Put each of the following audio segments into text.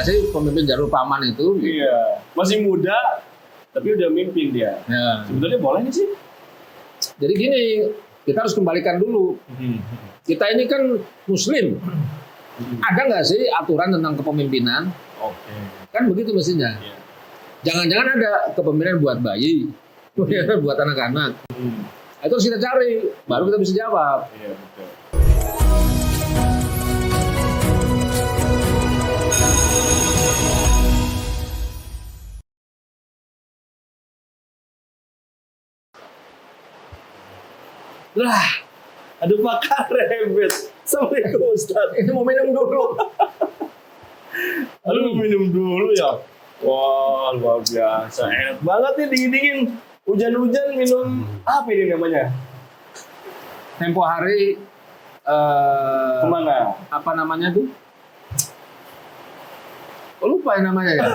sih pemimpin jalur paman itu? Iya, masih muda tapi udah mimpin dia. Ya. Sebetulnya boleh nggak sih? Jadi gini, kita harus kembalikan dulu. Kita ini kan Muslim. Ada nggak sih aturan tentang kepemimpinan? Oke. Kan begitu mestinya. Iya. Jangan-jangan ada kepemimpinan buat bayi, buat anak-anak. Itu harus kita cari, baru kita bisa jawab. Iya, betul. Lah, aduh pakar rebet. Assalamualaikum Ustaz. Ini mau minum dulu. Aduh minum dulu ya. Wah, luar biasa. Enak banget nih dingin-dingin. Hujan-hujan minum apa ini namanya? Tempo hari Kemana? apa namanya tuh? Oh, lupa yang namanya ya.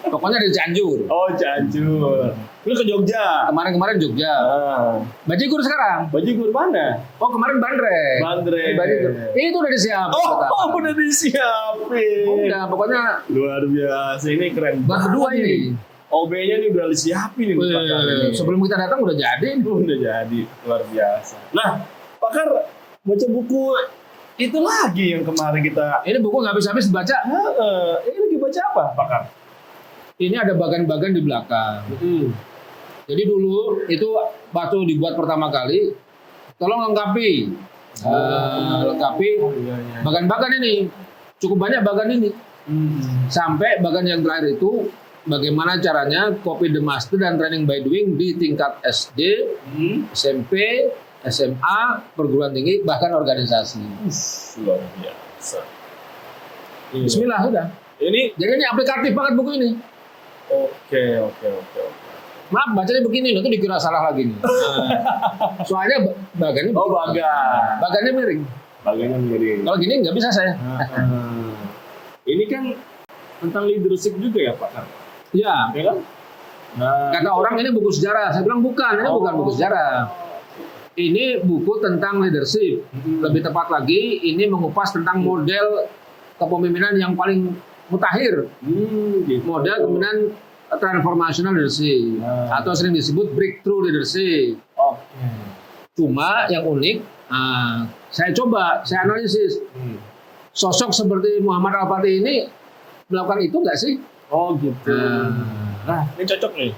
Pokoknya di Cianjur. Oh, Cianjur. Lu ke Jogja. Kemarin Jogja. Bajigur sekarang. Bajigur mana? Oh, kemarin Bandrek. Bandrek. Bajigur. Itu udah disiap. Udah disiapin. Udah, pokoknya Luar biasa. Ini keren buat kedua ini. OB-nya nih udah disiapin ini Pakar ini. Sebelum kita datang udah jadi. Udah jadi. Luar biasa. Nah, Pakar baca buku itu lagi yang kemarin kita. Ini buku nggak habis-habis dibaca. Ini lagi baca apa, Pakar? Ini ada bagan-bagan di belakang. Jadi dulu itu waktu dibuat pertama kali, tolong lengkapi, bagan-bagan ini. Cukup banyak bagan ini. Sampai bagan yang terakhir itu bagaimana caranya copy the master dan training by doing di tingkat SD, SMP, SMA, perguruan tinggi, bahkan organisasi. Luar biasa. Bismillah sudah. Jadi ini aplikatif banget buku ini. Oke. Maaf, bacanya begini, nanti dikira salah lagi nih. Soalnya bagannya bagannya miring. Bagannya miring. Kalau gini nggak bisa saya. Ini kan tentang leadership juga ya, Pak? Ya. Ya kan? Kata orang ini buku sejarah. Saya bilang bukan, ini bukan buku sejarah. Ini buku tentang leadership. Lebih tepat lagi, ini mengupas tentang model kepemimpinan yang paling mutakhir. Gitu. Model kepemimpinan transformational leadership atau sering disebut breakthrough leadership. Cuma yang unik, saya analisis sosok seperti Muhammad Al-Fatih ini melakukan itu nggak sih? Oh gitu. Nah, ini cocok nih.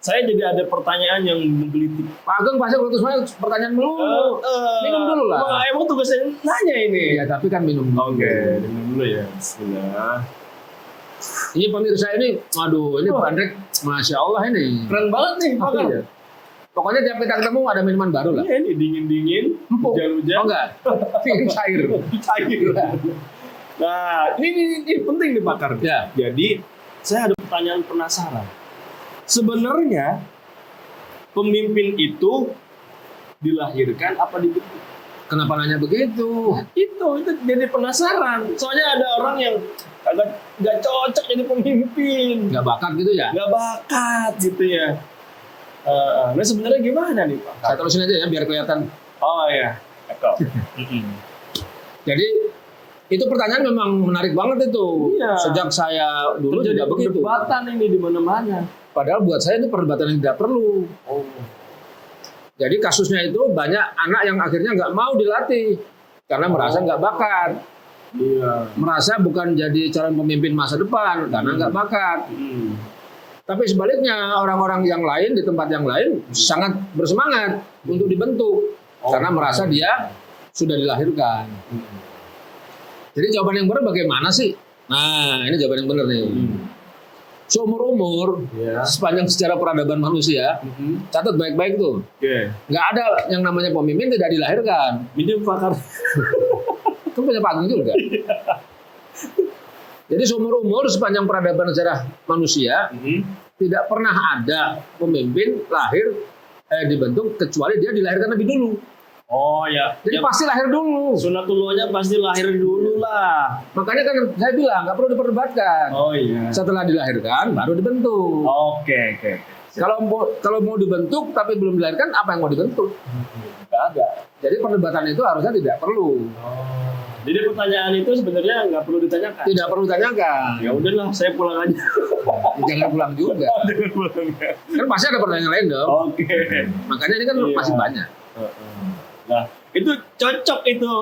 Saya jadi ada pertanyaan yang menggelitik. Pak Ageng pasti waktu semuanya pertanyaan melulu. Minum dulu lah. Emang tugasnya nanya ini. Ya tapi kan minum dulu. Oke, minum dulu ya. Bismillah. Ini pemirsa ini, waduh, ini Bandrek, masya Allah ini. Keren banget nih, Pak. Ya. Pokoknya tiap kita ketemu ada minuman baru lah. Iya, ini dingin-dingin, hujan-hujan. Oh enggak, dingin cair. Nah, ini penting nih Pakar. Ya. Jadi, saya ada pertanyaan penasaran. Sebenarnya, pemimpin itu dilahirkan apa dibentuk? Kenapa nanya begitu? Itu jadi penasaran. Soalnya ada orang yang gak cocok jadi pemimpin. Gak bakat gitu ya? Gak bakat gitu ya. Nah sebenarnya gimana nih Pak? Saya terusin aja ya biar kelihatan. Oh iya. Jadi itu pertanyaan memang menarik banget itu. Iya. Sejak saya dulu terjadi tidak begitu. perdebatan ini di mana-mana. Padahal buat saya itu perdebatan yang tidak perlu. Jadi kasusnya itu banyak anak yang akhirnya nggak mau dilatih karena merasa nggak bakat. Iya. Merasa bukan jadi calon pemimpin masa depan karena nggak bakat. Tapi sebaliknya orang-orang yang lain di tempat yang lain sangat bersemangat untuk dibentuk karena merasa dia sudah dilahirkan. Jadi jawaban yang benar bagaimana sih? Nah, ini jawaban yang benar nih. Seumur-umur, sepanjang sejarah peradaban manusia, catat baik-baik tuh. Nggak ada yang namanya pemimpin tidak dilahirkan. Ini Pakar. Itu punya Pak Ageng juga. Jadi seumur-umur sepanjang peradaban sejarah manusia, tidak pernah ada pemimpin lahir dibentuk kecuali dia dilahirkan lebih dulu. Oh ya. Jadi pasti lahir dulu. Sunatullahnya pasti lahir dulu lah. Makanya kan saya bilang nggak perlu diperdebatkan. Oh iya. Setelah dilahirkan baru dibentuk. Oke. Kalau mau dibentuk tapi belum dilahirkan, apa yang mau dibentuk? Nggak ada. Jadi perdebatan itu harusnya tidak perlu. Jadi pertanyaan itu sebenarnya nggak perlu ditanyakan. Tidak perlu tanyakan. Ya udahlah, saya pulang aja. Jangan pulang juga. Jangan pulang ya. Kan pasti ada pertanyaan lain dong. Oke. Makanya ini kan Iya. masih banyak. Nah, itu cocok itu.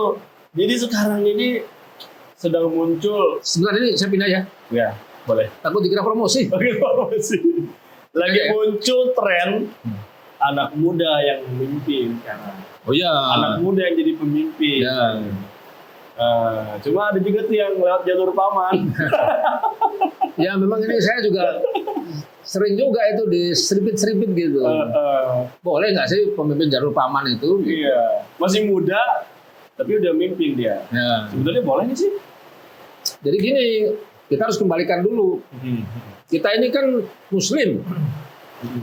Jadi sekarang ini sedang muncul. Sebenarnya ini saya pindah ya. Ya, boleh. Takut dikira promosi. Oke, promosi. Lagi Ya. muncul tren anak muda yang memimpin sekarang. Oh iya. Anak muda yang jadi pemimpin. Ya. Cuma ada juga tuh yang lewat jalur paman. Ya memang ini saya juga sering juga itu diseripit-seripit gitu. Boleh nggak sih pemimpin jalur paman itu? Iya, masih muda tapi udah mimpin dia. Ya. Sebetulnya boleh nggak sih? Jadi gini, kita harus kembalikan dulu. Kita ini kan Muslim.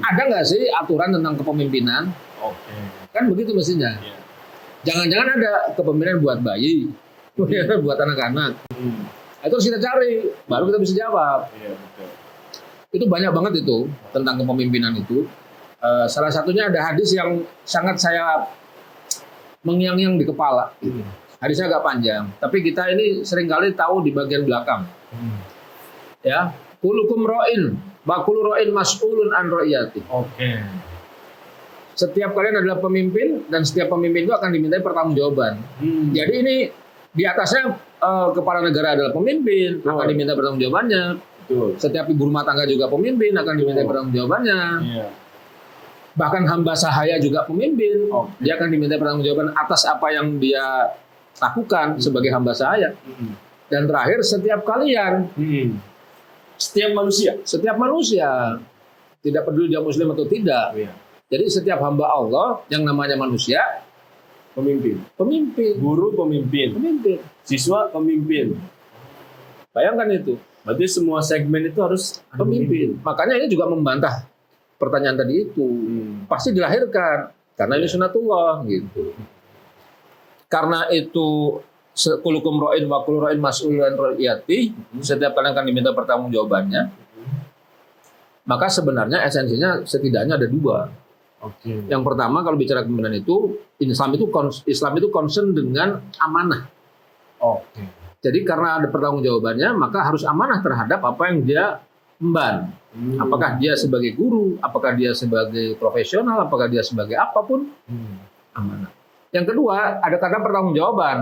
Ada nggak sih aturan tentang kepemimpinan? Oke. Kan begitu mestinya. Iya. Jangan-jangan ada kepemimpinan buat bayi, buat anak-anak. Itu harus kita cari, baru kita bisa jawab. Iya, betul. Itu banyak banget itu tentang kepemimpinan itu. Salah satunya ada hadis yang sangat saya mengyang-nyang di kepala. Hadisnya agak panjang, tapi kita ini seringkali tahu di bagian belakang. Ya, kulukum ra'in, wa kullu ra'in mas'ulun an ra'iyati. Oke. Setiap kalian adalah pemimpin dan setiap pemimpin itu akan dimintai pertanggungjawaban. Jadi ini di atasnya kepala negara adalah pemimpin, akan diminta pertanggungjawabannya. Betul. Setiap ibu rumah tangga juga pemimpin, akan diminta pertanggungjawabannya. Iya. Bahkan hamba sahaya juga pemimpin, Oke. dia akan diminta pertanggungjawaban atas apa yang dia lakukan sebagai hamba sahaya. Dan terakhir setiap kalian, Setiap manusia. setiap manusia, tidak peduli dia muslim atau tidak. Iya. Jadi setiap hamba Allah yang namanya manusia, Pemimpin. pemimpin, Guru pemimpin. pemimpin. Siswa pemimpin. Bayangkan itu, Berarti semua segmen itu harus ada pemimpin. Makanya ini juga membantah pertanyaan tadi itu. Pasti dilahirkan karena ini sunatullah gitu. Karena itu kulukum ra'in wa kullu ra'in mas'ulun ra'iyati, setiap kalian akan diminta pertanggungjawabannya. Maka sebenarnya esensinya setidaknya ada dua. Oke. Yang pertama kalau bicara kepemimpinan itu Islam itu concern dengan amanah. Oke. Jadi karena ada pertanggungjawabannya maka harus amanah terhadap apa yang dia emban. Apakah dia sebagai guru, apakah dia sebagai profesional, apakah dia sebagai apapun, amanah. Yang kedua ada kata pertanggungjawaban.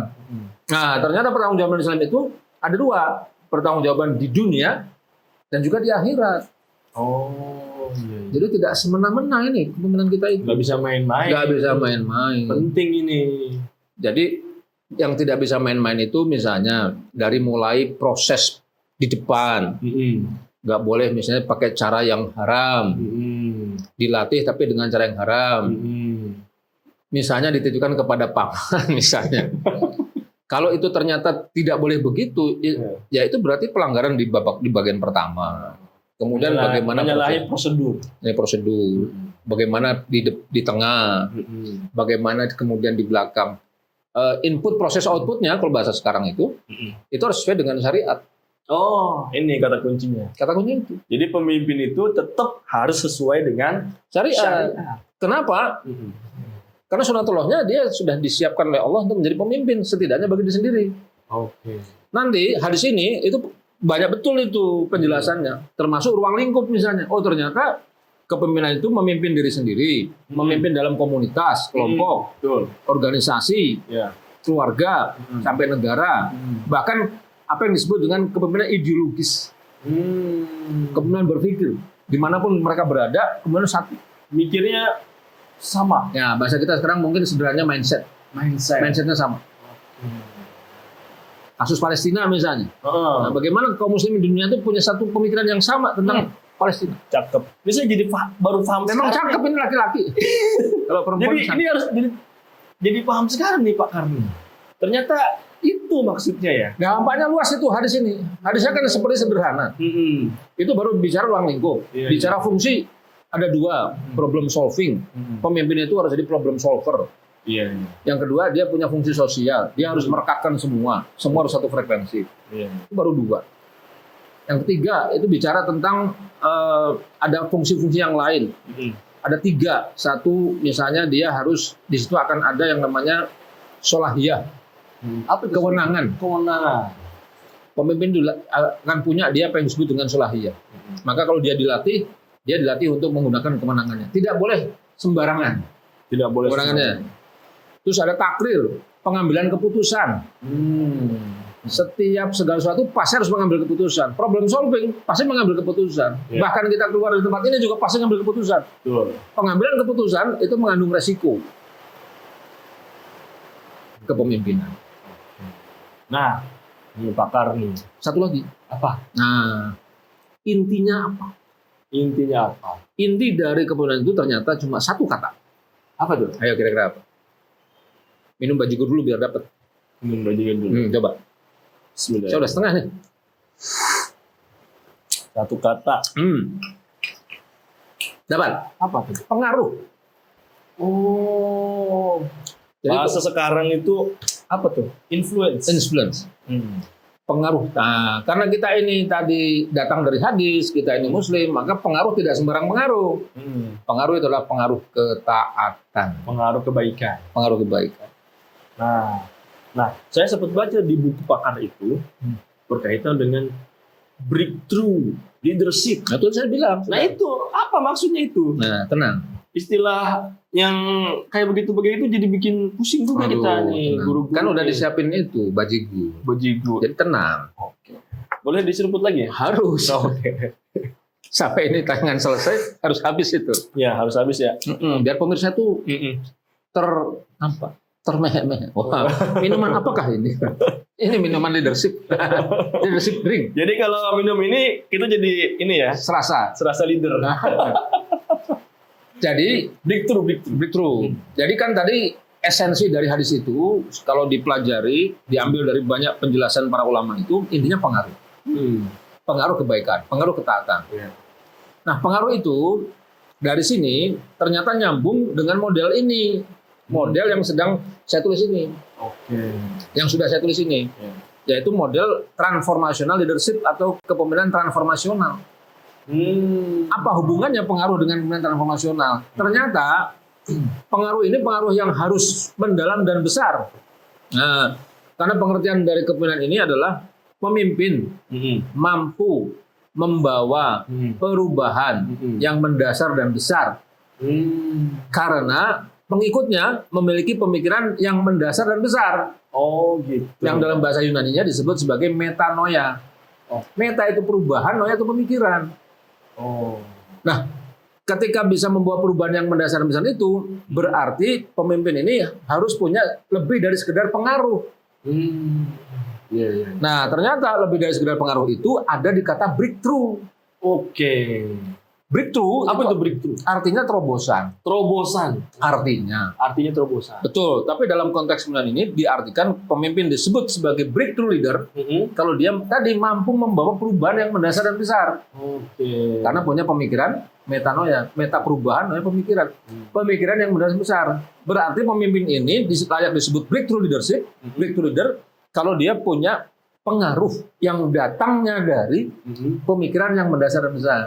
Nah ternyata pertanggungjawaban Islam itu ada dua, pertanggungjawaban di dunia dan juga di akhirat. Oh, iya. Jadi tidak semena-mena ini kepemimpinan kita itu. Nggak bisa main-main. Nggak bisa main-main. Penting ini. Jadi yang tidak bisa main-main itu misalnya dari mulai proses di depan, nggak boleh misalnya pakai cara yang haram, dilatih tapi dengan cara yang haram. Misalnya ditujukan kepada paman misalnya. Kalau itu ternyata tidak boleh begitu, ya itu berarti pelanggaran di bagian pertama. Kemudian bagaimana menyalahi prosedur. Prosedur, bagaimana di tengah, bagaimana kemudian di belakang. Input proses outputnya kalau bahasa sekarang itu harus sesuai dengan syariat. Oh, ini kata kuncinya. Kata kunci itu Jadi pemimpin itu tetap harus sesuai dengan syariat. Kenapa? Karena sunatullahnya dia sudah disiapkan oleh Allah untuk menjadi pemimpin setidaknya bagi diri sendiri. Oke. Nanti hadis ini itu banyak betul itu penjelasannya, termasuk ruang lingkup misalnya. Oh ternyata kepemimpinan itu memimpin diri sendiri, memimpin dalam komunitas, kelompok, Betul. organisasi, Ya. keluarga, sampai negara. Bahkan apa yang disebut dengan kepemimpinan ideologis, kepemimpinan berpikir, dimanapun mereka berada, kemudian satu. Mikirnya sama. Ya bahasa kita sekarang mungkin sederhananya mindset, mindsetnya sama. Kasus Palestina misalnya. Nah, bagaimana kaum muslim di dunia itu punya satu pemikiran yang sama tentang Palestina. Cakep. Bisa jadi baru paham. Memang sekarang cakep ini laki-laki. Kalau perempuan Jadi ini harus jadi paham sekarang nih Pak Karni. Ternyata itu maksudnya ya. dampaknya luas itu hadis ini. Hadisnya kan seperti sederhana. Itu baru bicara ruang lingkup. Iya, Bicara fungsi ada dua, problem solving. Pemimpin itu harus jadi problem solver. Iya. Yang kedua dia punya fungsi sosial. Dia harus merekatkan semua harus satu frekuensi. Iya. Itu baru dua. Yang ketiga itu bicara tentang ada fungsi-fungsi yang lain. Ada tiga. Satu misalnya dia harus di situ akan ada yang namanya solahiyah. Apa itu? Kewenangan. Kewenangan. Pemimpin akan punya dia apa yang disebut dengan sulahiyah. Maka kalau dia dilatih untuk menggunakan kewenangannya. Tidak boleh sembarangan Tidak boleh. kewenangannya. Terus ada takrir, pengambilan keputusan. Setiap segala sesuatu pasti harus mengambil keputusan. Problem solving pasti mengambil keputusan. Ya. Bahkan kita keluar dari tempat ini juga pasti mengambil keputusan. Betul. Pengambilan keputusan itu mengandung resiko kepemimpinan. Nah, ini pakar nih. Satu lagi. Apa? Nah, intinya apa? Intinya apa? Inti dari kepemimpinan itu ternyata cuma satu kata. Apa tuh? Ayo kira-kira apa? Minum bajigur dulu biar dapat. Minum bajingan dulu. Coba. Bismillah. Saya udah setengah nih. Satu kata. Dapat. Apa tuh? Pengaruh. Oh. Jadi Bahasa sekarang itu apa tuh? Influence. influence. Pengaruh. Nah, karena kita ini tadi datang dari hadis, kita ini muslim, maka pengaruh tidak sembarang pengaruh. Pengaruh itu adalah pengaruh ketaatan, Pengaruh kebaikan. pengaruh kebaikan. Nah, saya sempat baca di buku pakar itu berkaitan dengan breakthrough leadership. Nah, itu saya bilang. Nah, itu apa maksudnya itu? Nah, tenang. Istilah yang kayak begitu jadi bikin pusing juga Aduh, kita nih, tenang. guru-guru. Kan udah disiapin itu bajigur. Bajigur. Jadi tenang. Oke. Boleh diseruput lagi ya? Harus. Oke. Sampai ini tayangan selesai harus habis itu. Ya, harus habis ya. Biar pemirsa tuh termehek-mehek. Wah, minuman apakah ini? Ini minuman leadership. Leadership drink. Jadi kalau minum ini kita jadi ini ya, Serasa. serasa leader. Jadi breakthrough. Jadi kan tadi esensi dari hadis itu kalau dipelajari, diambil dari banyak penjelasan para ulama itu intinya pengaruh. Pengaruh kebaikan, pengaruh ketaatan. Iya. Nah, pengaruh itu dari sini ternyata nyambung dengan model ini. Model yang sedang saya tulis ini. Oke. Yang sudah saya tulis ini. Yaitu model transformational leadership atau kepemimpinan transformasional. Apa hubungannya pengaruh dengan kepemimpinan transformasional? Ternyata pengaruh ini pengaruh yang harus mendalam dan besar. Nah, karena pengertian dari kepemimpinan ini adalah pemimpin mampu membawa perubahan yang mendasar dan besar. Karena pengikutnya memiliki pemikiran yang mendasar dan besar. Oh gitu. Yang dalam bahasa Yunaninya disebut sebagai metanoia. Meta itu perubahan, noia itu pemikiran. Nah, ketika bisa membawa perubahan yang mendasar dan besar itu, berarti pemimpin ini harus punya lebih dari sekedar pengaruh. Nah, ternyata lebih dari sekedar pengaruh itu ada di kata breakthrough. Oke. Breakthrough, Apa itu breakthrough? artinya terobosan. Terobosan. Artinya. Artinya terobosan. Betul, tapi dalam konteks kemudian ini diartikan pemimpin disebut sebagai breakthrough leader kalau dia tadi mampu membawa perubahan yang mendasar dan besar. Oke. Karena punya pemikiran metanoia, meta perubahan, noia pemikiran. Pemikiran yang mendasar besar. Berarti pemimpin ini layak disebut breakthrough leadership, breakthrough leader kalau dia punya pengaruh yang datangnya dari pemikiran yang mendasar dan besar.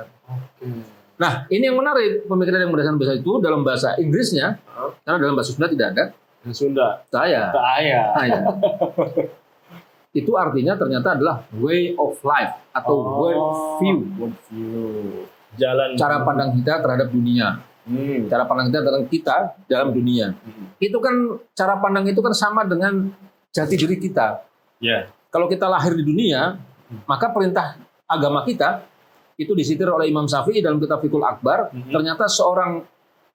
Nah, ini yang menarik, pemikiran yang mendasar dan besar itu dalam bahasa Inggrisnya, karena dalam bahasa Sunda tidak ada. Sunda. Saya. Itu artinya ternyata adalah way of life atau world view. Jalan. Cara pandang kita terhadap dunia. Cara pandang kita tentang kita dalam dunia. Itu kan cara pandang itu kan sama dengan jati diri kita. Kalau kita lahir di dunia, maka perintah agama kita itu disitir oleh Imam Syafi'i dalam kitab Fiqhul Akbar. Ternyata seorang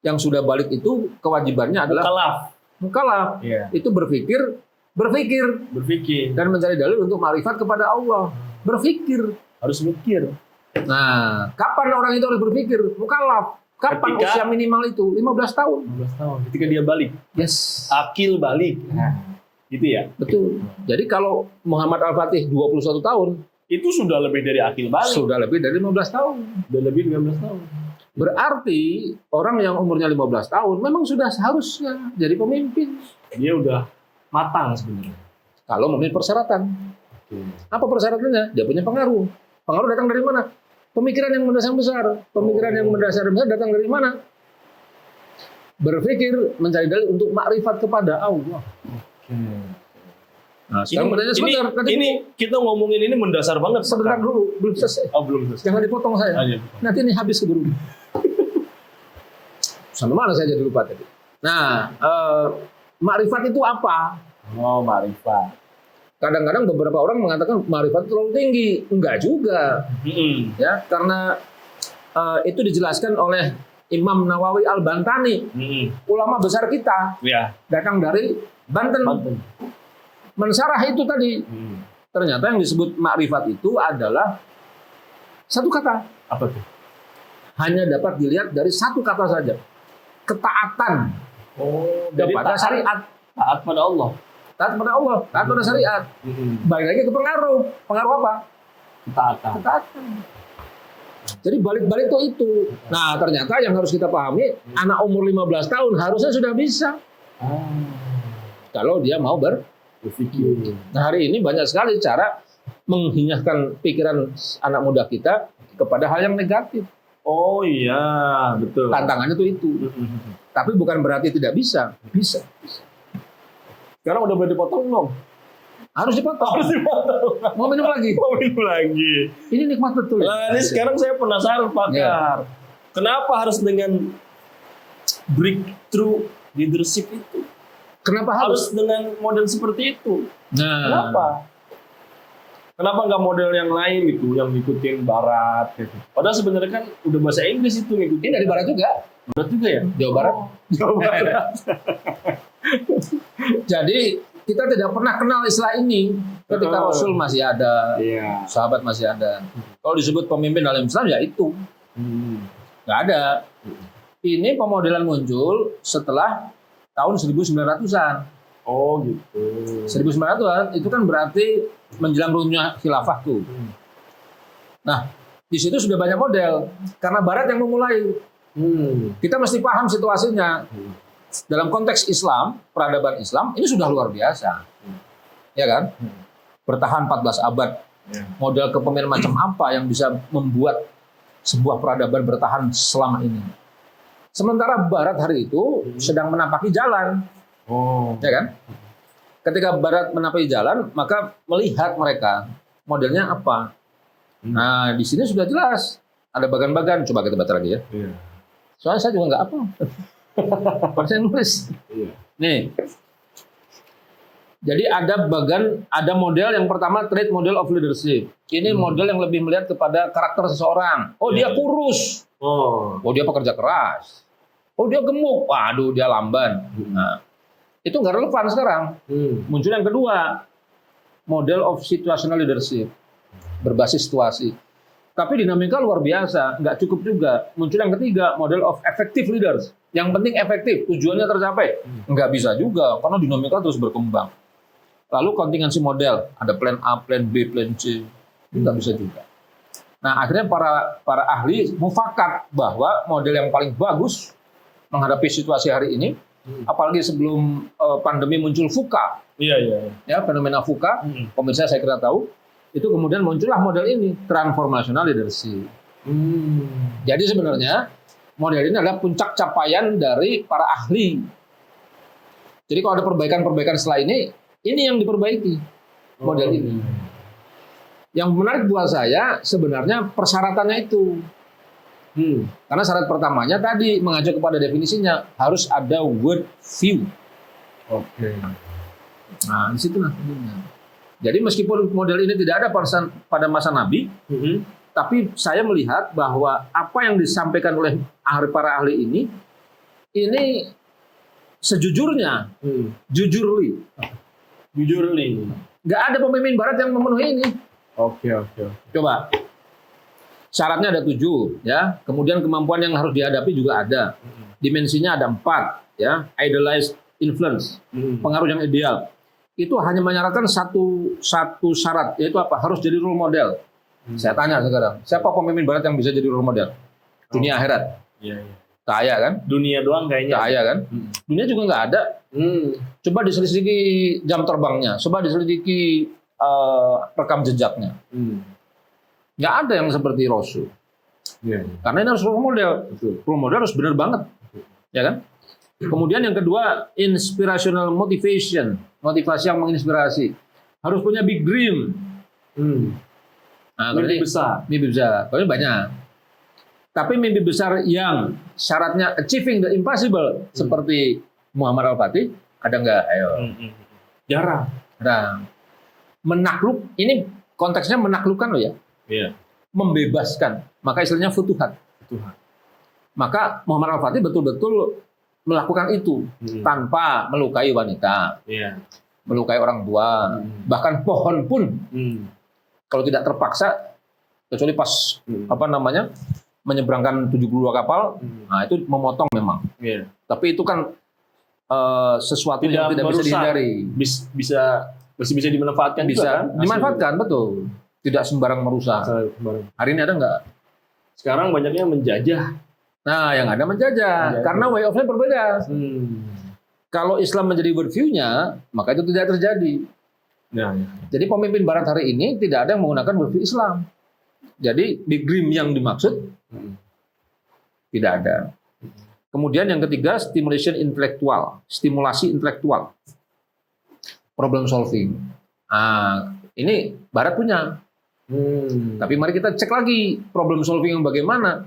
yang sudah balik itu kewajibannya adalah mukallaf. Itu berpikir dan mencari dalil untuk makrifat kepada Allah. Berpikir. Harus mikir. Nah, kapan orang itu harus berpikir? Mukallaf. Kapan usia minimal itu? 15 tahun. 15 tahun. Ketika dia balik. Yes. Akil balik. Gitu ya? Betul. Jadi kalau Muhammad Al-Fatih 21 tahun, itu sudah lebih dari akil balik. Sudah lebih dari 15 tahun. Sudah lebih dari 15 tahun. Berarti orang yang umurnya 15 tahun memang sudah seharusnya jadi pemimpin. Dia udah matang sebenarnya. Kalau memenuhi persyaratan. Apa persyaratannya? Dia punya pengaruh. Pengaruh datang dari mana? Pemikiran yang mendasar besar. Pemikiran yang mendasar besar datang dari mana? Berpikir, mencari dalil untuk makrifat kepada Allah. Nah, sekarang pertanyaan sebentar. Ini kita ngomongin ini mendasar banget. Sebentar dulu, belum selesai. Oh, belum selesai. Jangan dipotong saya. Iya. Nanti ini habis keburu. Sampai mana saya jadi lupa tadi. Nah, makrifat itu apa? Oh, makrifat. Kadang-kadang beberapa orang mengatakan makrifat itu terlalu tinggi. Enggak juga. Ya, karena itu dijelaskan oleh Imam Nawawi Al-Bantani, ulama besar kita, Ya. datang dari Banten. Mensarah itu tadi. Ternyata yang disebut makrifat itu adalah satu kata. Apa tuh? Hanya dapat dilihat dari satu kata saja. Ketaatan Oh, jadi kepada syariat. taat pada Allah. Taat pada Allah, taat pada syariat. Balik lagi ke pengaruh. Pengaruh apa? Ketaatan. Ketaatan. Jadi balik-balik itu. Nah, ternyata yang harus kita pahami, anak umur 15 tahun harusnya sudah bisa. Kalau dia mau Berpikir. Nah, hari ini banyak sekali cara menghinakan pikiran anak muda kita kepada hal yang negatif. Oh iya, betul. Tantangannya tuh itu. Tapi bukan berarti tidak bisa. Bisa. Sekarang udah boleh dipotong belum? Harus dipotong. Mau minum lagi? Mau minum lagi. Ini nikmat betul. Nah, ini sekarang saya penasaran, Pak Kar. Kenapa harus dengan breakthrough leadership itu? Kenapa Harus dengan model seperti itu? Nah, Kenapa? Kenapa nggak model yang lain gitu, yang ngikutin Barat gitu? Padahal sebenarnya kan udah bahasa Inggris itu ngikutin. ini dari barat juga. Barat juga ya? Jawa Barat. Jawa Barat. Jadi kita tidak pernah kenal istilah ini ketika Rasul masih ada, Iya. sahabat masih ada. Kalau disebut pemimpin dalam Islam ya itu nggak ada. Ini pemodelan muncul setelah tahun 1900-an. Oh gitu. 1900-an itu kan berarti menjelang runtuhnya khilafah tuh. Nah, di situ sudah banyak model karena Barat yang memulai. Kita mesti paham situasinya. Dalam konteks Islam, peradaban Islam ini sudah luar biasa. Ya kan? Bertahan 14 abad. Model kepemimpinan macam apa yang bisa membuat sebuah peradaban bertahan selama ini? Sementara Barat hari itu sedang menapaki jalan. Ya kan? Ketika Barat menapaki jalan, maka melihat mereka modelnya apa. Nah, di sini sudah jelas ada bagan-bagan. Coba kita baca lagi ya. Soalnya saya juga nggak apa. Saya nulis. Nih. Jadi ada model yang pertama, trait model of leadership. Ini model yang lebih melihat kepada karakter seseorang. Oh, dia kurus. Oh, dia pekerja keras. Oh, dia gemuk. Waduh, dia lamban. Nah, itu nggak relevan sekarang. Muncul yang kedua, model of situational leadership, berbasis situasi. Tapi dinamika luar biasa, nggak cukup juga. Muncul yang ketiga, model of effective leaders. Yang penting efektif, tujuannya tercapai. Nggak bisa juga, karena dinamika terus berkembang. Lalu kontingensi model, ada plan A, plan B, plan C. Nggak bisa juga. Nah, akhirnya para ahli mufakat bahwa model yang paling bagus menghadapi situasi hari ini, apalagi sebelum pandemi muncul VUCA. Ya, fenomena VUCA, pemirsa saya kira tahu, itu kemudian muncullah model ini, transformational leadership. Jadi sebenarnya model ini adalah puncak capaian dari para ahli. Jadi kalau ada perbaikan-perbaikan setelah ini yang diperbaiki model ini. Yang menarik buat saya sebenarnya persyaratannya itu. Karena syarat pertamanya tadi mengacu kepada definisinya harus ada world view. Nah, di situ nantinya. Jadi meskipun model ini tidak ada pada masa Nabi, tapi saya melihat bahwa apa yang disampaikan oleh para ahli ini sejujurnya, jujurly, nggak ada pemimpin Barat yang memenuhi ini. Coba, syaratnya ada 7, ya. Kemudian kemampuan yang harus dihadapi juga ada. Dimensinya ada 4, ya. Idealized influence, pengaruh yang ideal. Itu hanya menyarankan satu syarat, yaitu apa? Harus jadi role model. Saya tanya sekarang, siapa pemimpin Barat yang bisa jadi role model? Dunia akhirat. Kaya kan? Dunia doang kayaknya. Kaya kan? Dunia juga nggak ada. Coba diselidiki jam terbangnya, coba diselidiki rekam jejaknya. Nggak ada yang seperti Rasul. Karena ini harus role model. Role model harus benar banget. Ya kan? Kemudian yang kedua, inspirational motivation. Motivasi yang menginspirasi. harus punya big dream. Nah, Mimpi besar. Mimpi besar. Kalau banyak. Tapi mimpi besar yang syaratnya achieving the impossible seperti Muhammad Al-Fatih ada nggak? Ayo. Jarang. Nah, menakluk ini konteksnya menaklukkan loh ya. Iya. Membebaskan. Maka istilahnya futuhat. Maka Muhammad Al-Fatih betul-betul melakukan itu tanpa melukai wanita, melukai orang tua, bahkan pohon pun kalau tidak terpaksa, kecuali pas menyeberangkan 72 kapal, nah itu memotong memang. Tapi itu kan sesuatu yang tidak bisa dihindari. Masih bisa dimanfaatkan. Bisa juga, kan? dimanfaatkan, betul. Tidak sembarang merusak. Hari ini ada nggak? Sekarang banyaknya menjajah. Nah, yang ada menjajah. Karena way of life berbeda. Kalau Islam menjadi worldview-nya, maka itu tidak terjadi. Jadi pemimpin Barat hari ini tidak ada yang menggunakan worldview Islam. Jadi big dream yang dimaksud tidak ada. Kemudian yang ketiga, stimulasi intelektual, problem solving. Ini Barat punya. Tapi mari kita cek lagi problem solving yang bagaimana.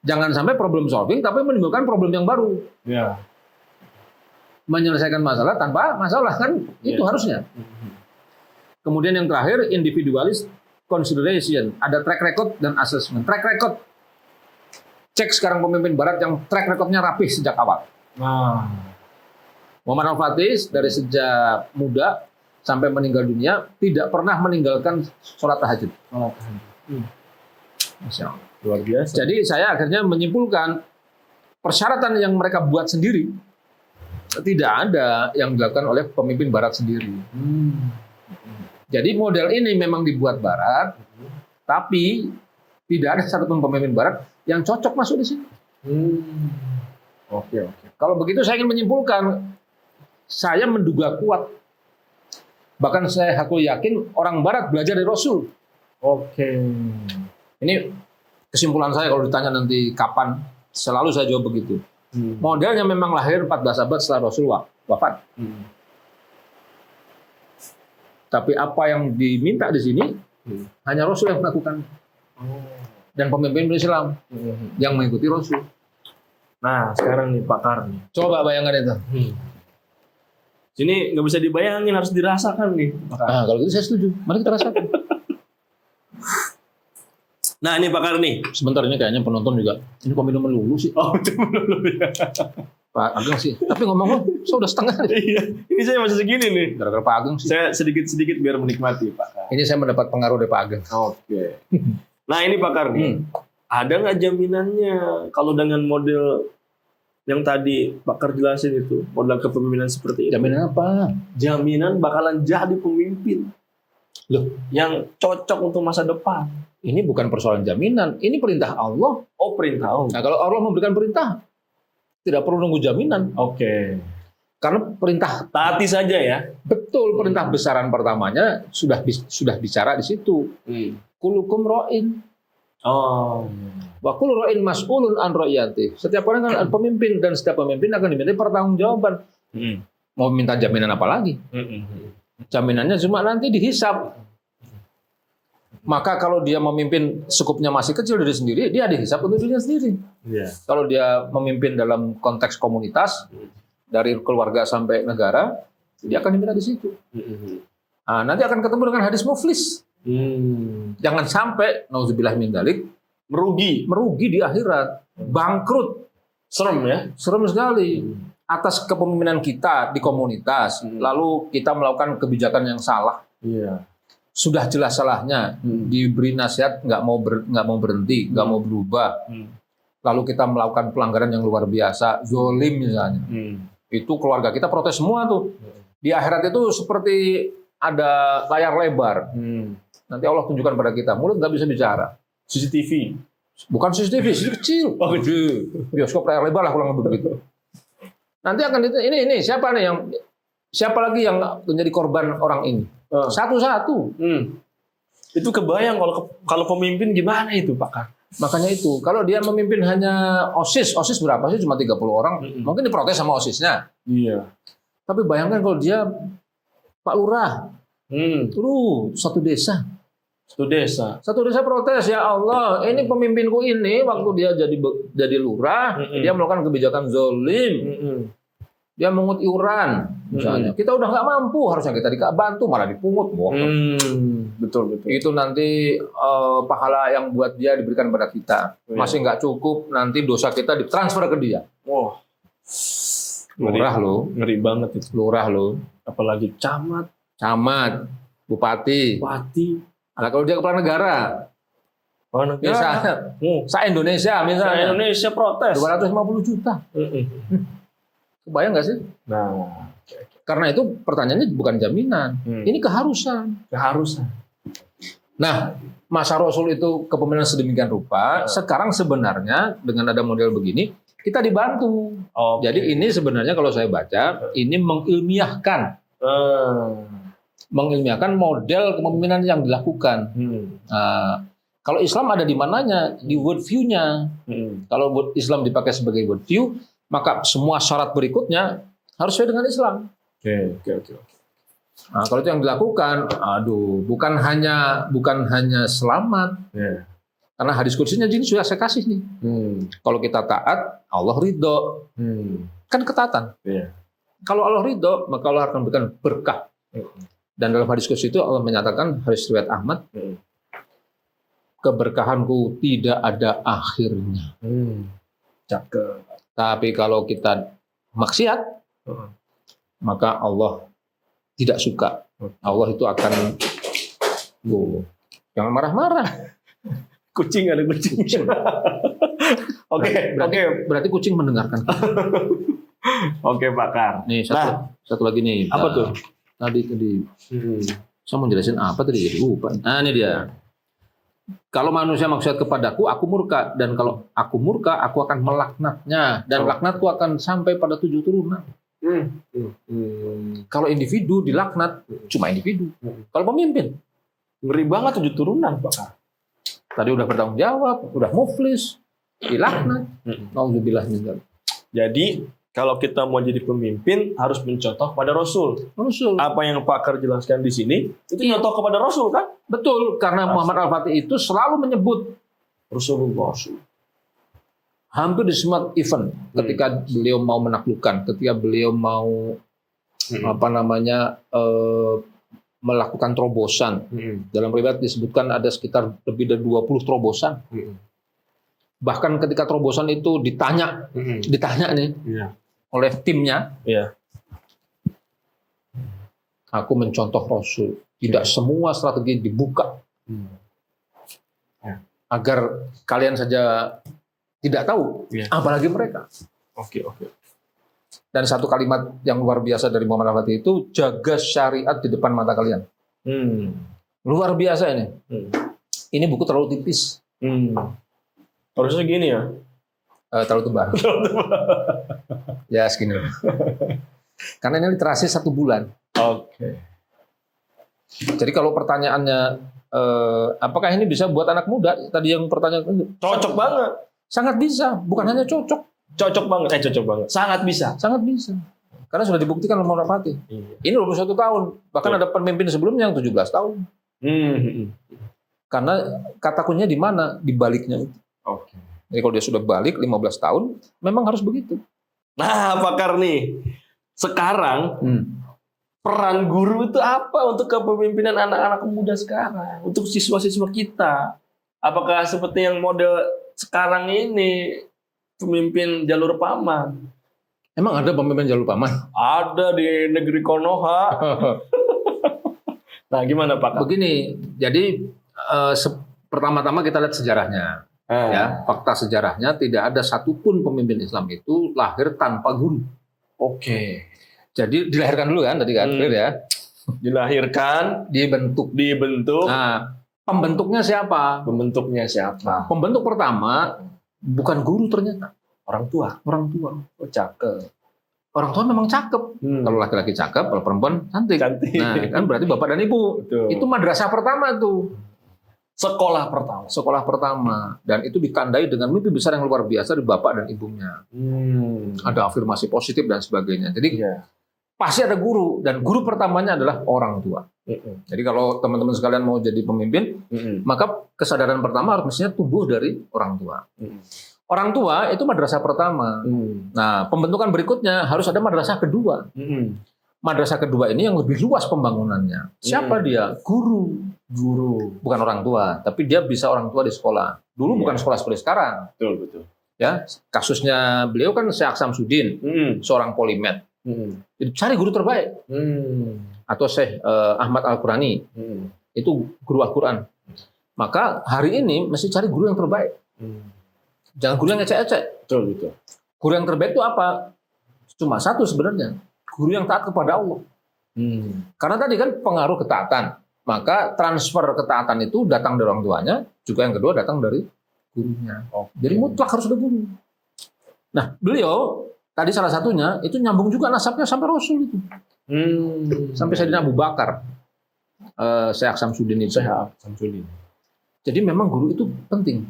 Jangan sampai problem solving tapi menimbulkan problem yang baru. Menyelesaikan masalah tanpa masalah kan itu harusnya. Kemudian yang terakhir individualist consideration, ada track record dan assessment. Track record, cek sekarang pemimpin Barat yang track recordnya rapih sejak awal. Muhammad Al-Fatih dari sejak muda sampai meninggal dunia tidak pernah meninggalkan sholat tahajud. Masya Allah. Luar biasa. Jadi saya akhirnya menyimpulkan persyaratan yang mereka buat sendiri tidak ada yang dilakukan oleh pemimpin Barat sendiri. Jadi model ini memang dibuat Barat, tapi tidak ada satupun pemimpin Barat yang cocok masuk di sini. Oke. Kalau begitu saya ingin menyimpulkan, saya menduga kuat. Bahkan saya yakin orang Barat belajar dari Rasul. Ini kesimpulan saya kalau ditanya nanti kapan, selalu saya jawab begitu. Modelnya memang lahir 14 abad setelah Rasul wafat. Tapi apa yang diminta di sini hanya Rasul yang melakukan. Dan pemimpin Islam yang mengikuti Rasul. Nah, sekarang nih pakar nih. Coba bayangkan itu. Sini nggak bisa dibayangin, harus dirasakan nih. Nah, kalau gitu saya setuju. Mari kita rasakan. Nah, ini pakar nih. Sebentar ini kayaknya penonton juga. Ini kok minum melulu sih? Oh, itu melulu ya. Pak Ageng sih. Tapi ngomong-ngomong, saya udah setengah. Iya, ini saya masih segini nih. Gara-gara Pak Ageng sih. Saya sedikit-sedikit biar menikmati, Pak. Ini saya mendapat pengaruh dari Pak Ageng. Oke. Nah, ini pakar nih. Ada nggak jaminannya kalau dengan model yang tadi pakar jelasin itu, model kepemimpinan seperti itu? Jaminan apa? Jaminan bakalan jadi pemimpin. Loh, yang cocok untuk masa depan. Ini bukan persoalan jaminan, ini perintah Allah. Oh, perintah Allah. Nah, kalau Allah memberikan perintah, tidak perlu nunggu jaminan. Oke. Karena perintah Taati saja ya. betul, perintah besaran pertamanya sudah bicara di situ. Kulukum ro'in. Oh. Wa kullu ra'in mas'ulun an ra'iyati. Setiap orang kan pemimpin dan setiap pemimpin akan diminta pertanggungjawaban. Mau minta jaminan apa lagi? Jaminannya cuma nanti dihisap. Maka kalau dia memimpin skupnya masih kecil dari sendiri, dia dihisap untuk dirinya sendiri. Kalau dia memimpin dalam konteks komunitas, dari keluarga sampai negara, dia akan diminta di situ. Nah, nanti akan ketemu dengan hadis muflis. Jangan sampai nauzubillah min dzalik merugi di akhirat, bangkrut. Serem ya? Serem sekali. Atas kepemimpinan kita di komunitas, lalu kita melakukan kebijakan yang salah. Sudah jelas salahnya, diberi nasihat nggak mau berhenti, nggak mau berubah. Lalu kita melakukan pelanggaran yang luar biasa, zolim misalnya. Itu keluarga kita protes semua tuh. Di akhirat itu seperti ada layar lebar. Nanti Allah tunjukkan pada kita, mulut nggak bisa bicara. CCTV. Bukan CCTV, CCTV kecil. Bioskop layar lebar lah kurang lebih begitu. Nanti akan ini siapa lagi yang menjadi korban orang ini? Satu-satu. Itu kebayang kalau pemimpin gimana itu, Pak? Makanya itu, kalau dia memimpin hanya OSIS berapa sih? Cuma 30 orang. Mungkin diprotes sama OSISnya. Iya. Tapi bayangkan kalau dia Pak Lurah, Satu desa. Satu desa. Satu desa protes, ya Allah, ini pemimpinku ini waktu dia jadi lurah, dia melakukan kebijakan zolim, dia mengut iuran, misalnya. Kita udah nggak mampu, harusnya kita bantu, malah dipungut. Betul. Itu nanti pahala yang buat dia diberikan pada kita. Masih nggak cukup, nanti dosa kita ditransfer ke dia. Wow. Lurah lo. Ngeri banget itu. Lurah lo. Apalagi camat, bupati. Nah, kalau dia kepala negara, misalnya, se-Indonesia misalnya. Indonesia protes. 250 juta. Kebayang nggak sih? Nah, karena itu pertanyaannya bukan jaminan, ini keharusan. Nah, masa Rasul itu kepemimpinan sedemikian rupa. Sekarang sebenarnya dengan ada model begini, kita dibantu. Jadi ini sebenarnya kalau saya baca, ini mengilmiahkan model kepemimpinan yang dilakukan. Kalau Islam ada di mananya? Di worldview-nya. Kalau Islam dipakai sebagai worldview, maka semua syarat berikutnya harus sesuai dengan Islam. Oke. Nah, kalau itu yang dilakukan, bukan hanya selamat. Karena hadis kudusinya jadi sudah saya kasih nih. Kalau kita taat, Allah ridho. Kan ketatan. Kalau Allah ridho, maka Allah akan berikan berkah. Dan dalam hadis kudus itu Allah menyatakan, hadis riwayat Ahmad, keberkahanku tidak ada akhirnya. Cakep. Tapi kalau kita maksiat, maka Allah tidak suka. Allah itu akan, jangan marah-marah. Kucing. Oke. Berarti kucing mendengarkan. Oke, Pakar. Nih satu lagi nih. Apa tuh? Tadi. Saya mau jelasin apa tadi? Jadi lupa. Nah, ini dia. Kalau manusia maksiat kepadaku, aku murka. Dan kalau aku murka, aku akan melaknatnya. Dan laknatku akan sampai pada 7 turunan. Kalau individu dilaknat, cuma individu. Kalau pemimpin, ngeri banget 7 turunan, Pak. Tadi udah bertanggung jawab, udah muflis, dilaknat. Nauzubillah min dzalik. Jadi kalau kita mau jadi pemimpin harus mencontoh pada Rasul. Apa yang Pak Kar jelaskan di sini itu contoh kepada Rasul kan? Betul, karena Muhammad Al-Fatih itu selalu menyebut Rasulullah. Hampir di semua event, ketika beliau mau menaklukkan, ketika beliau mau melakukan terobosan. Dalam riwayat disebutkan ada sekitar lebih dari 20 terobosan. Bahkan ketika terobosan itu ditanya nih oleh timnya, aku mencontoh Rasul. Tidak semua strategi dibuka agar kalian saja tidak tahu, apalagi mereka. Oke. Dan satu kalimat yang luar biasa dari Muhammad Al-Fatih itu, jaga syariat di depan mata kalian. Luar biasa ini. Ini buku terlalu tipis. Harusnya gini ya? Terlalu tebal. Ya segini. Karena ini literasi 1 bulan. Oke. Jadi kalau pertanyaannya, apakah ini bisa buat anak muda? Tadi yang pertanyaan. Cocok banget. Sangat bisa. Bukan hanya cocok. Cocok banget. Sangat bisa. Karena sudah dibuktikan oleh Muhammad Al-Fatih. Ini 21 tahun. Bahkan ada pemimpin sebelumnya yang 17 tahun. Karena kata kuncinya di mana? Di baliknya itu. Oke. Jadi kalau dia sudah balik 15 tahun, memang harus begitu. Nah, Pakar nih. Sekarang peran guru itu apa untuk kepemimpinan anak-anak muda sekarang? Untuk siswa-siswa kita. Apakah seperti yang model sekarang ini, pemimpin jalur paman? Emang ada pemimpin jalur paman? Ada di negeri Konoha. Nah, gimana Pak? Begini, jadi pertama-tama kita lihat sejarahnya. Ya, fakta sejarahnya tidak ada satupun pemimpin Islam itu lahir tanpa guru. Oke. Jadi dilahirkan dulu kan tadi kan, clear ya? Dilahirkan, dibentuk. Nah, pembentuknya siapa? Pembentuk pertama bukan guru ternyata. Orang tua. Oh, cakep. Orang tua memang cakep. Kalau laki-laki cakep, kalau perempuan cantik. Nah, kan berarti bapak dan ibu. Betul. Itu madrasah pertama tuh. Sekolah pertama. Dan itu ditandai dengan mimpi besar yang luar biasa dari bapak dan ibunya. Ada afirmasi positif dan sebagainya. Jadi pasti ada guru. Dan guru pertamanya adalah orang tua. Jadi kalau teman-teman sekalian mau jadi pemimpin, maka kesadaran pertama harus mestinya tumbuh dari orang tua. Orang tua itu madrasah pertama. Nah, pembentukan berikutnya harus ada madrasah kedua. Madrasah kedua ini yang lebih luas pembangunannya. Siapa dia? Guru. Bukan orang tua, tapi dia bisa orang tua di sekolah. Dulu bukan sekolah seperti sekarang. Betul. Ya, kasusnya beliau kan Syekh Samsudin, seorang polimet. Jadi cari guru terbaik. Atau Syekh Ahmad Al-Qurani. Itu guru Al-Quran. Maka hari ini mesti cari guru yang terbaik. Jangan guru yang ecek-ecek. Betul. Guru yang terbaik itu apa? Cuma satu sebenarnya. Guru yang taat kepada Allah. Karena tadi kan pengaruh ketaatan. Maka transfer ketaatan itu datang dari orang tuanya. Juga yang kedua datang dari gurunya. Jadi mutlak harus ada guru. Nah, beliau tadi salah satunya itu nyambung juga nasabnya sampai Rasul itu. Sampai Sayyidina Abu Bakar. Syekh Samsudin itu. Jadi memang guru itu penting.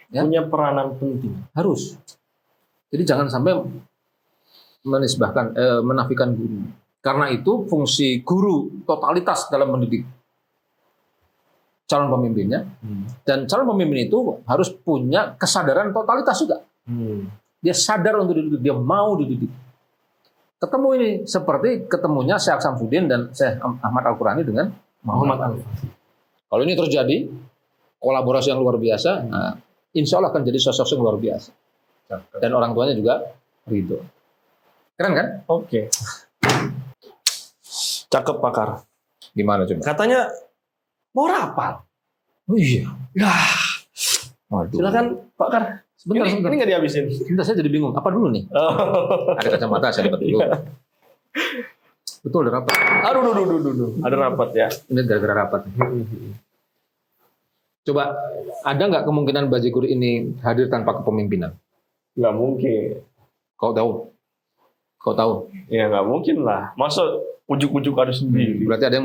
Ya? Punya peranan penting. Harus. Jadi jangan sampai menafikan guru. Karena itu fungsi guru totalitas dalam mendidik calon pemimpinnya. Dan calon pemimpin itu harus punya kesadaran totalitas juga. Dia sadar untuk dididik, dia mau dididik. Ketemu ini seperti ketemunya Syekh Samsudin dan Syekh Ahmad Al-Qurani dengan Muhammad Al-Fatih. Kalau ini terjadi kolaborasi yang luar biasa, nah, insya Allah akan jadi sosok yang luar biasa. Dan orang tuanya juga ridho. Keren kan? Oke. Cakep Pakar. Gimana coba? Katanya mau rapal. Oh iya. Ya. Waduh. Silakan Pakar. Sebentar. Ini nggak dihabisin. Sebentar, saya jadi bingung. Apa dulu nih? Ada kacamata, saya dapat dulu. Betul, ada rapat. Aduh. Ada rapat ya. Ini gara-gara rapat. Coba, ada nggak kemungkinan bajigur ini hadir tanpa kepemimpinan? Nggak mungkin. Kau tahu? Ya nggak mungkin lah. Masa ujuk-ujuk harus sendiri. Berarti ada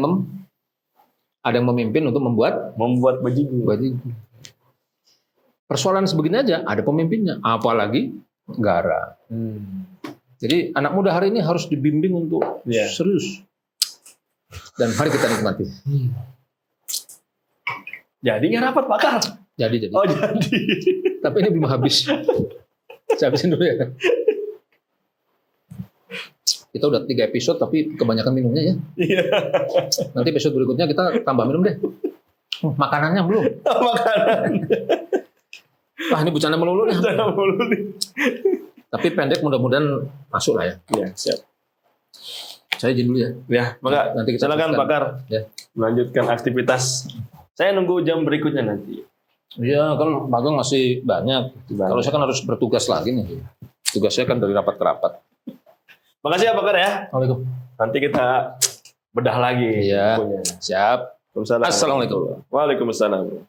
yang memimpin untuk membuat bajigur. Persoalan sebegini aja, ada pemimpinnya. Apalagi negara. Jadi anak muda hari ini harus dibimbing untuk serius. Dan mari kita nikmati. Jadi nggak rapat Pakar? Jadi. Oh jadi. Tapi ini belum habis. Saya habisin dulu ya. Kita udah 3 episode tapi kebanyakan minumnya ya. Iya. Nanti episode berikutnya kita tambah minum deh. Makanannya belum. Makanan. Wah ini bercanda melulu nih. Tapi pendek mudah-mudahan masuk lah ya. Iya siap. Saya izin dulu ya. Ya, maka Nanti kita silakan teruskan. Pakar. Ya. Melanjutkan aktivitas. Saya nunggu jam berikutnya nanti. Iya kan magang masih banyak. Kalau saya kan harus bertugas lagi nih. Tugas saya kan dari rapat ke rapat. Makasih ya Pakar ya. Assalamualaikum. Nanti kita bedah lagi. Iya. Bukunya. Siap. Assalamualaikum. Waalaikumsalam.